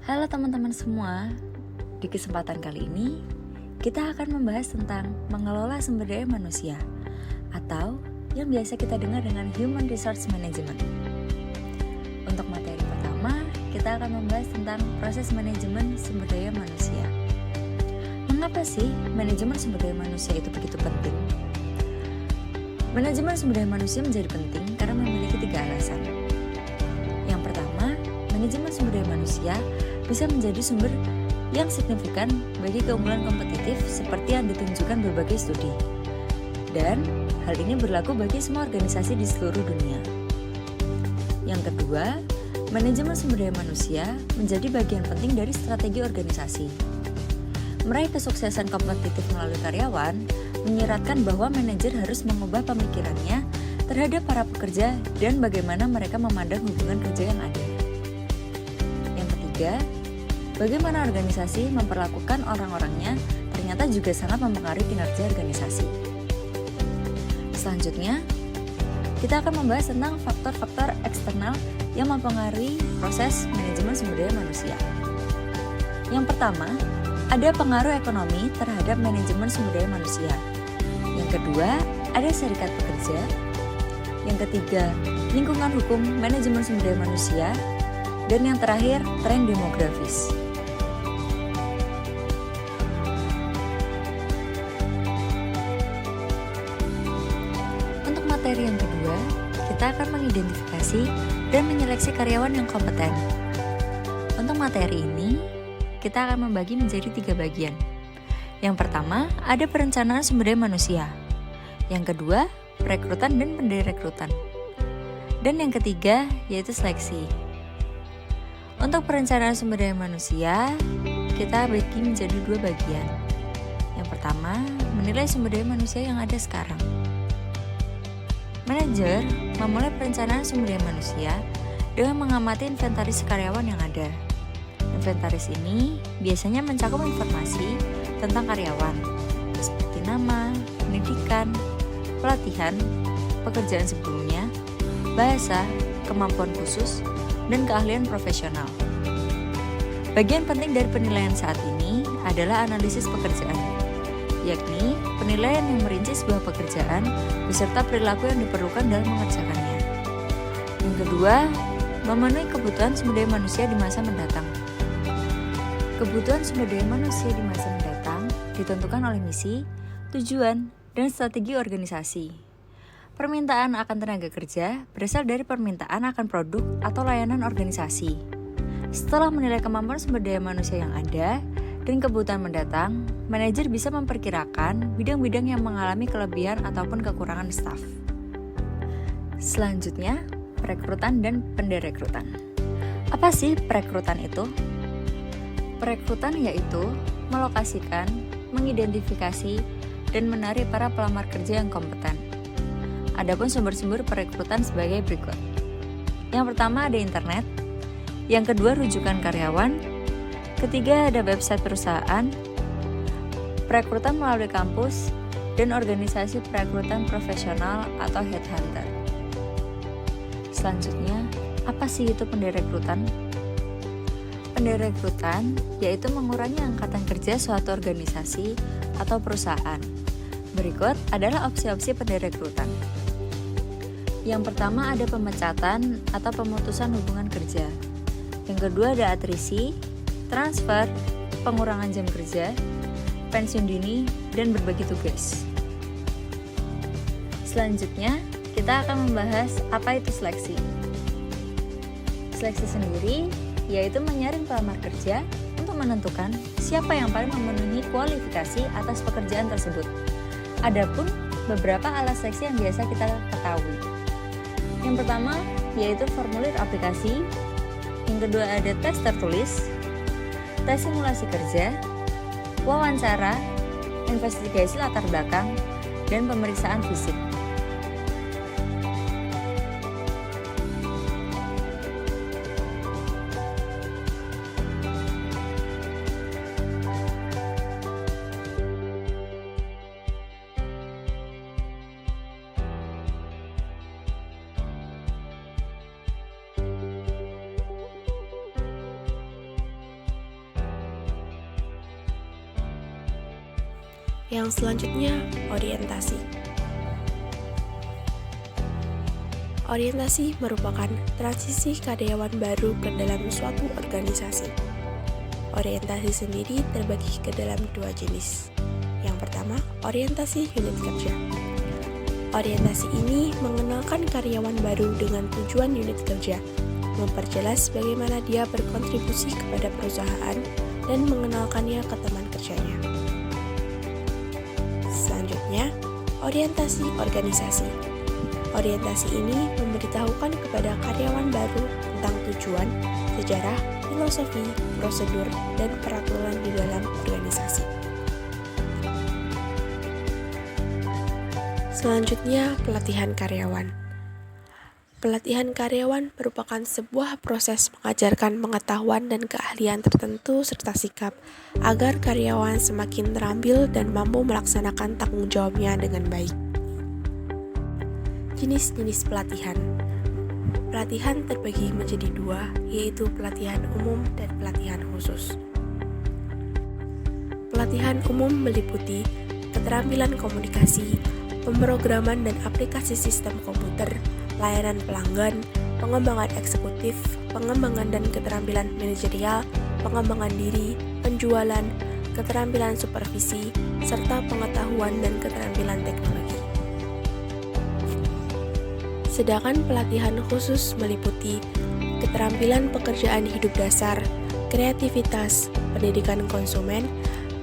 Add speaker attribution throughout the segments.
Speaker 1: Halo teman-teman semua, di kesempatan kali ini kita akan membahas tentang mengelola sumber daya manusia atau yang biasa kita dengar dengan Human Resource Management. Untuk materi pertama, kita akan membahas tentang proses manajemen sumber daya manusia. Mengapa sih manajemen sumber daya manusia itu begitu penting? Manajemen sumber daya manusia menjadi penting karena memiliki 3 alasan. Yang pertama, manajemen sumber daya manusia bisa menjadi sumber yang signifikan bagi keunggulan kompetitif seperti yang ditunjukkan berbagai studi. Dan hal ini berlaku bagi semua organisasi di seluruh dunia. Yang kedua, manajemen sumber daya manusia menjadi bagian penting dari strategi organisasi. Meraih kesuksesan kompetitif melalui karyawan menyiratkan bahwa manajer harus mengubah pemikirannya terhadap para pekerja dan bagaimana mereka memandang hubungan kerja yang ada. Yang ketiga, bagaimana organisasi memperlakukan orang-orangnya ternyata juga sangat mempengaruhi kinerja organisasi. Selanjutnya, kita akan membahas tentang faktor-faktor eksternal yang mempengaruhi proses manajemen sumber daya manusia. Yang pertama, ada pengaruh ekonomi terhadap manajemen sumber daya manusia. Yang kedua, ada serikat pekerja. Yang ketiga, lingkungan hukum manajemen sumber daya manusia. Dan yang terakhir, tren demografis. Untuk materi yang kedua, kita akan mengidentifikasi dan menyeleksi karyawan yang kompeten. Untuk materi ini, kita akan membagi menjadi 3 bagian. Yang pertama, ada perencanaan sumber daya manusia. Yang kedua, perekrutan dan penderekrutan. Dan yang ketiga, yaitu seleksi. Untuk perencanaan sumber daya manusia, kita bagi menjadi 2 bagian. Yang pertama, menilai sumber daya manusia yang ada sekarang. Manajer memulai perencanaan sumber daya manusia dengan mengamati inventaris karyawan yang ada. Inventaris ini biasanya mencakup informasi tentang karyawan, seperti nama, pendidikan, pelatihan, pekerjaan sebelumnya, bahasa, kemampuan khusus, dan keahlian profesional. Bagian penting dari penilaian saat ini adalah analisis pekerjaan, yakni penilaian yang merinci sebuah pekerjaan beserta perilaku yang diperlukan dalam mengerjakannya. Yang kedua, memenuhi kebutuhan sumber daya manusia di masa mendatang. Kebutuhan sumber daya manusia di masa mendatang ditentukan oleh misi, tujuan, dan strategi organisasi. Permintaan akan tenaga kerja berasal dari permintaan akan produk atau layanan organisasi. Setelah menilai kemampuan sumber daya manusia yang ada dan kebutuhan mendatang, manajer bisa memperkirakan bidang-bidang yang mengalami kelebihan ataupun kekurangan staf. Selanjutnya, perekrutan dan penderekrutan. Apa sih perekrutan itu? Perekrutan yaitu melokasikan, mengidentifikasi, dan menarik para pelamar kerja yang kompeten. Adapun sumber-sumber perekrutan sebagai berikut. Yang pertama ada internet, yang kedua rujukan karyawan, ketiga ada website perusahaan, perekrutan melalui kampus, dan organisasi perekrutan profesional atau headhunter. Selanjutnya, apa sih itu penderekrutan? Penderekrutan yaitu mengurangi angkatan kerja suatu organisasi atau perusahaan. Berikut adalah opsi-opsi penderekrutan. Yang pertama ada pemecatan atau pemutusan hubungan kerja. Yang kedua ada atrisi, transfer, pengurangan jam kerja, pensiun dini, dan berbagi tugas. Selanjutnya, kita akan membahas apa itu seleksi. Seleksi sendiri yaitu menyaring pelamar kerja untuk menentukan siapa yang paling memenuhi kualifikasi atas pekerjaan tersebut. Adapun beberapa alat seleksi yang biasa kita ketahui. Yang pertama yaitu formulir aplikasi, yang kedua ada tes tertulis, tes simulasi kerja, wawancara, investigasi latar belakang, dan pemeriksaan fisik.
Speaker 2: Yang selanjutnya, orientasi. Orientasi merupakan transisi karyawan baru ke dalam suatu organisasi. Orientasi sendiri terbagi ke dalam dua jenis. Yang pertama, orientasi unit kerja. Orientasi ini mengenalkan karyawan baru dengan tujuan unit kerja, memperjelas bagaimana dia berkontribusi kepada perusahaan, dan mengenalkannya ke teman kerjanya. Selanjutnya, orientasi organisasi. Orientasi ini memberitahukan kepada karyawan baru tentang tujuan, sejarah, filosofi, prosedur, dan peraturan di dalam organisasi. Selanjutnya, pelatihan karyawan. Pelatihan karyawan merupakan sebuah proses mengajarkan pengetahuan dan keahlian tertentu serta sikap agar karyawan semakin terampil dan mampu melaksanakan tanggung jawabnya dengan baik. Jenis-jenis pelatihan. Pelatihan terbagi menjadi dua, yaitu pelatihan umum dan pelatihan khusus. Pelatihan umum meliputi keterampilan komunikasi, pemrograman dan aplikasi sistem komputer, layanan pelanggan, pengembangan eksekutif, pengembangan dan keterampilan manajerial, pengembangan diri, penjualan, keterampilan supervisi, serta pengetahuan dan keterampilan teknologi. Sedangkan pelatihan khusus meliputi keterampilan pekerjaan hidup dasar, kreativitas, pendidikan konsumen,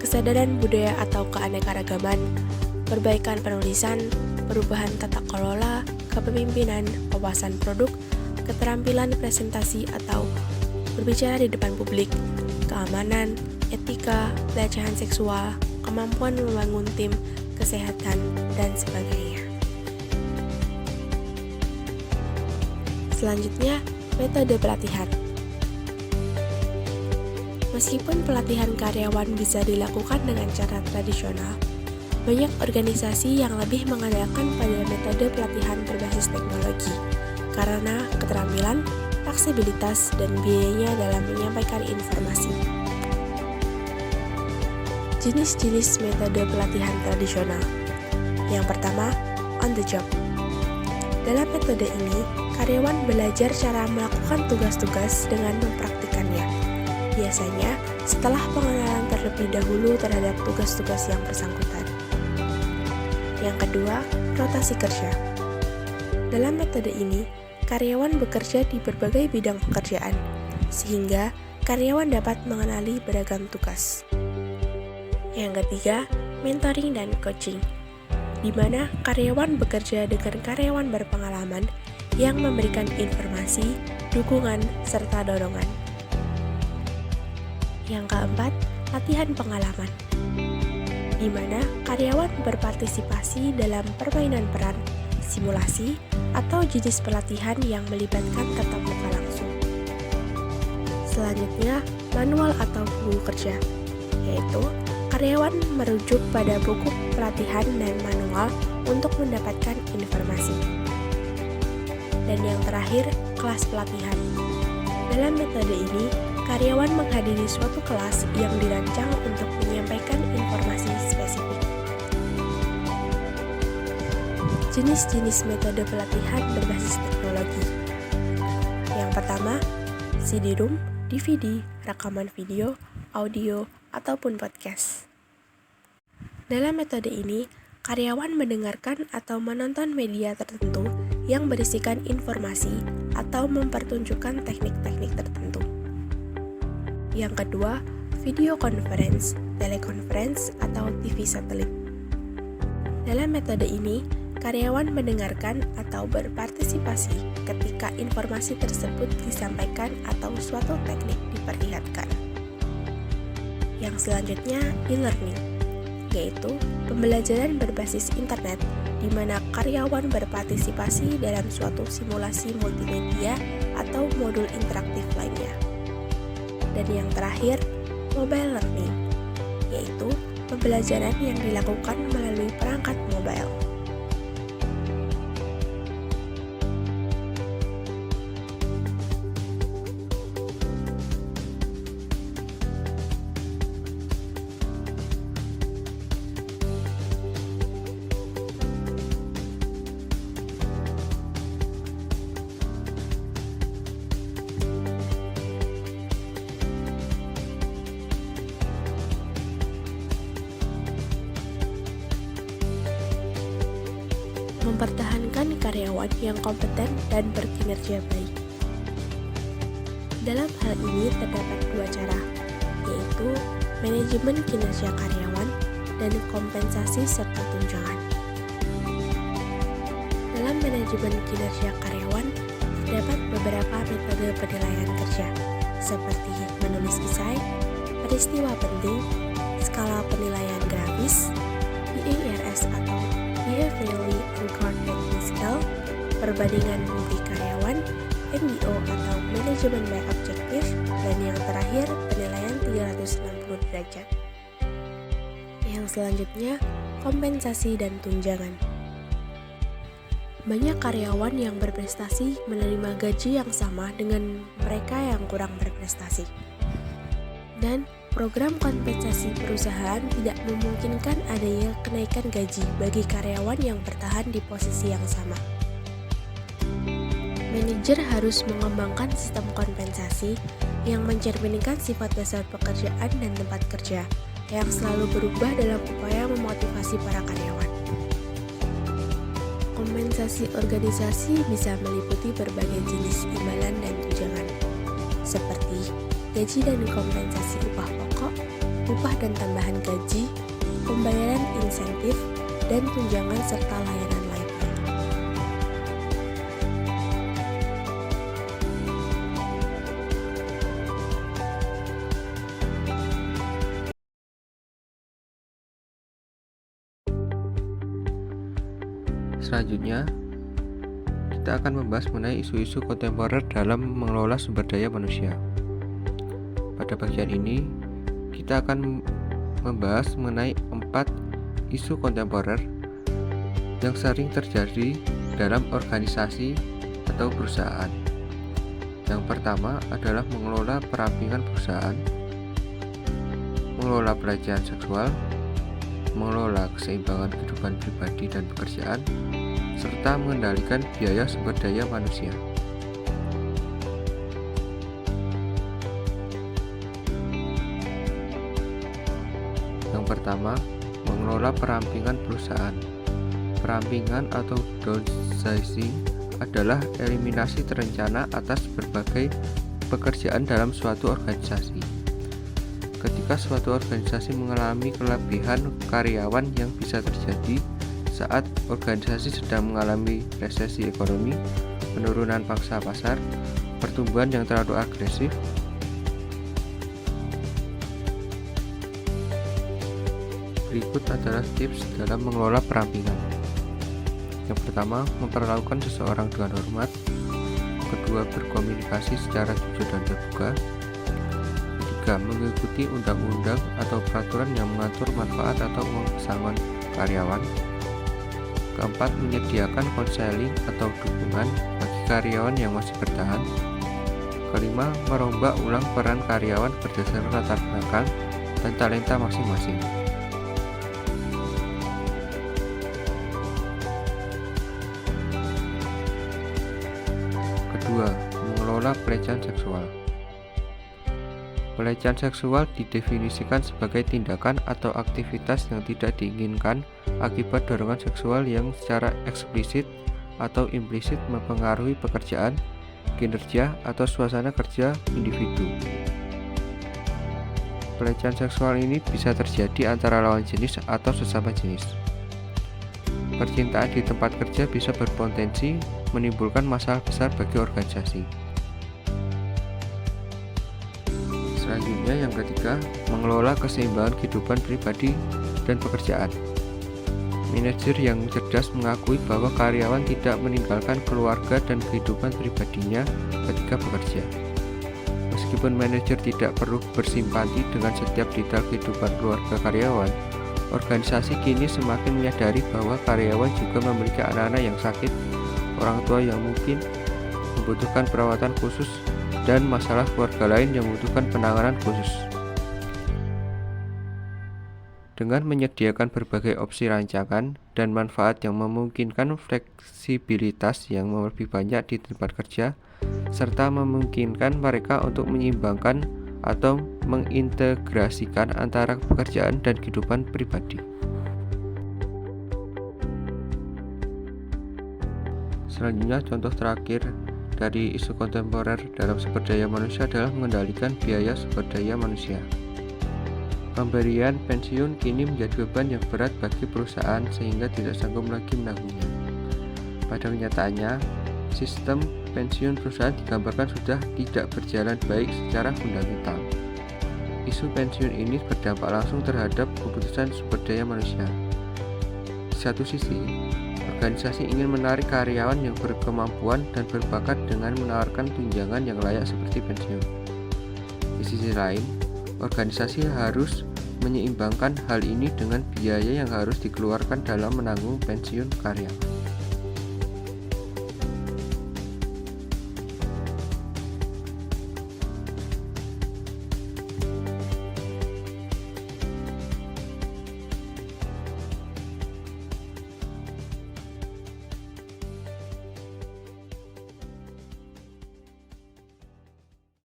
Speaker 2: kesadaran budaya atau keanekaragaman, perbaikan penulisan, perubahan tata kelola, kepemimpinan, wawasan produk, keterampilan presentasi atau berbicara di depan publik, keamanan, etika, pelecehan seksual, kemampuan membangun tim, kesehatan, dan sebagainya. Selanjutnya, metode pelatihan. Meskipun pelatihan karyawan bisa dilakukan dengan cara tradisional, banyak organisasi yang lebih mengandalkan pada metode pelatihan berbasis teknologi karena keterampilan, fleksibilitas, dan biayanya dalam menyampaikan informasi. Jenis-jenis metode pelatihan tradisional. Yang pertama, on the job. Dalam metode ini, karyawan belajar cara melakukan tugas-tugas dengan mempraktikannya. Biasanya, setelah pengenalan terlebih dahulu terhadap tugas-tugas yang bersangkutan. Yang kedua, rotasi kerja. Dalam metode ini, karyawan bekerja di berbagai bidang pekerjaan, sehingga karyawan dapat mengenali beragam tugas. Yang ketiga, mentoring dan coaching, di mana karyawan bekerja dengan karyawan berpengalaman yang memberikan informasi, dukungan, serta dorongan. Yang keempat, latihan pengalaman, di mana karyawan berpartisipasi dalam permainan peran, simulasi, atau jenis pelatihan yang melibatkan tatap muka langsung. Selanjutnya, manual atau buku kerja, yaitu karyawan merujuk pada buku pelatihan dan manual untuk mendapatkan informasi. Dan yang terakhir, kelas pelatihan. Dalam metode ini, karyawan menghadiri suatu kelas yang dirancang untuk menyampaikan informasi spesifik. Jenis-jenis metode pelatihan berbasis teknologi. Yang pertama, CD-ROOM, DVD, rekaman video, audio, ataupun podcast. Dalam metode ini, karyawan mendengarkan atau menonton media tertentu yang berisikan informasi atau mempertunjukkan teknik-teknik tertentu. Yang kedua, video conference, teleconference, atau TV satelit. Dalam metode ini, karyawan mendengarkan atau berpartisipasi ketika informasi tersebut disampaikan atau suatu teknik diperlihatkan. Yang selanjutnya, e-learning, yaitu pembelajaran berbasis internet di mana karyawan berpartisipasi dalam suatu simulasi multimedia atau modul interaktif lainnya. Dan yang terakhir, mobile learning, yaitu pembelajaran yang dilakukan melalui perangkat mobile. karyawan yang kompeten dan berkinerja baik. Dalam hal ini terdapat dua cara, yaitu manajemen kinerja karyawan dan kompensasi serta tunjangan. Dalam manajemen kinerja karyawan, terdapat beberapa metode penilaian kerja, seperti menulis esai, peristiwa penting, skala penilaian grafis, BARS atau Behaviorally Incorporated Scale, perbandingan multi karyawan, MBO atau Management by Objective, dan yang terakhir penilaian 360 derajat. Yang selanjutnya, kompensasi dan tunjangan. Banyak karyawan yang berprestasi menerima gaji yang sama dengan mereka yang kurang berprestasi. Dan program kompensasi perusahaan tidak memungkinkan adanya kenaikan gaji bagi karyawan yang bertahan di posisi yang sama. Manajer harus mengembangkan sistem kompensasi yang mencerminkan sifat dasar pekerjaan dan tempat kerja yang selalu berubah dalam upaya memotivasi para karyawan. Kompensasi organisasi bisa meliputi berbagai jenis imbalan dan tunjangan, seperti gaji dan kompensasi upah pokok, upah dan tambahan gaji, pembayaran insentif, dan tunjangan serta layanan lainnya.
Speaker 3: Selanjutnya, kita akan membahas mengenai isu-isu kontemporer dalam mengelola sumber daya manusia. Pada bagian ini, kita akan membahas mengenai 4 isu kontemporer yang sering terjadi dalam organisasi atau perusahaan. Yang pertama adalah mengelola perampingan perusahaan, mengelola pelecehan seksual, mengelola keseimbangan kehidupan pribadi dan pekerjaan, serta mengendalikan biaya sumber daya manusia. Yang pertama, mengelola perampingan perusahaan. Perampingan atau downsizing adalah eliminasi terencana atas berbagai pekerjaan dalam suatu organisasi. Ketika suatu organisasi mengalami kelebihan karyawan yang bisa terjadi saat organisasi sedang mengalami resesi ekonomi, penurunan pangsa pasar, pertumbuhan yang terlalu agresif, berikut adalah tips dalam mengelola perampingan. Yang pertama, memperlakukan seseorang dengan hormat. Kedua, berkomunikasi secara jujur dan terbuka. Ketiga, mengikuti undang-undang atau peraturan yang mengatur manfaat atau uang pesangon karyawan. Keempat, menyediakan konseling atau dukungan bagi karyawan yang masih bertahan. Kelima, merombak ulang peran karyawan berdasarkan latar belakang dan talenta masing-masing. Kedua, mengelola pelecehan seksual. Pelecehan seksual didefinisikan sebagai tindakan atau aktivitas yang tidak diinginkan akibat dorongan seksual yang secara eksplisit atau implisit mempengaruhi pekerjaan, kinerja, atau suasana kerja individu. Pelecehan seksual ini bisa terjadi antara lawan jenis atau sesama jenis. Percintaan di tempat kerja bisa berpotensi menimbulkan masalah besar bagi organisasi. Selanjutnya, yang ketiga, mengelola keseimbangan kehidupan pribadi dan pekerjaan. Manajer yang cerdas mengakui bahwa karyawan tidak meninggalkan keluarga dan kehidupan pribadinya ketika bekerja. Meskipun manajer tidak perlu bersimpati dengan setiap detail kehidupan keluarga karyawan, organisasi kini semakin menyadari bahwa karyawan juga memiliki anak-anak yang sakit, orang tua yang mungkin membutuhkan perawatan khusus, dan masalah keluarga lain yang membutuhkan penanganan khusus. Dengan menyediakan berbagai opsi rancangan dan manfaat yang memungkinkan fleksibilitas yang lebih banyak di tempat kerja, serta memungkinkan mereka untuk menyeimbangkan atau mengintegrasikan antara pekerjaan dan kehidupan pribadi. Selanjutnya, contoh terakhir dari isu kontemporer dalam sumber daya manusia adalah mengendalikan biaya sumber daya manusia. Pemberian pensiun kini menjadi beban yang berat bagi perusahaan sehingga tidak sanggup lagi menanggungnya. Pada kenyataannya, sistem pensiun perusahaan digambarkan sudah tidak berjalan baik secara fundamental. Isu pensiun ini berdampak langsung terhadap keputusan sumber daya manusia. Di satu sisi, organisasi ingin menarik karyawan yang berkemampuan dan berbakat dengan menawarkan tunjangan yang layak seperti pensiun. Di sisi lain, organisasi harus menyeimbangkan hal ini dengan biaya yang harus dikeluarkan dalam menanggung pensiun karyawan.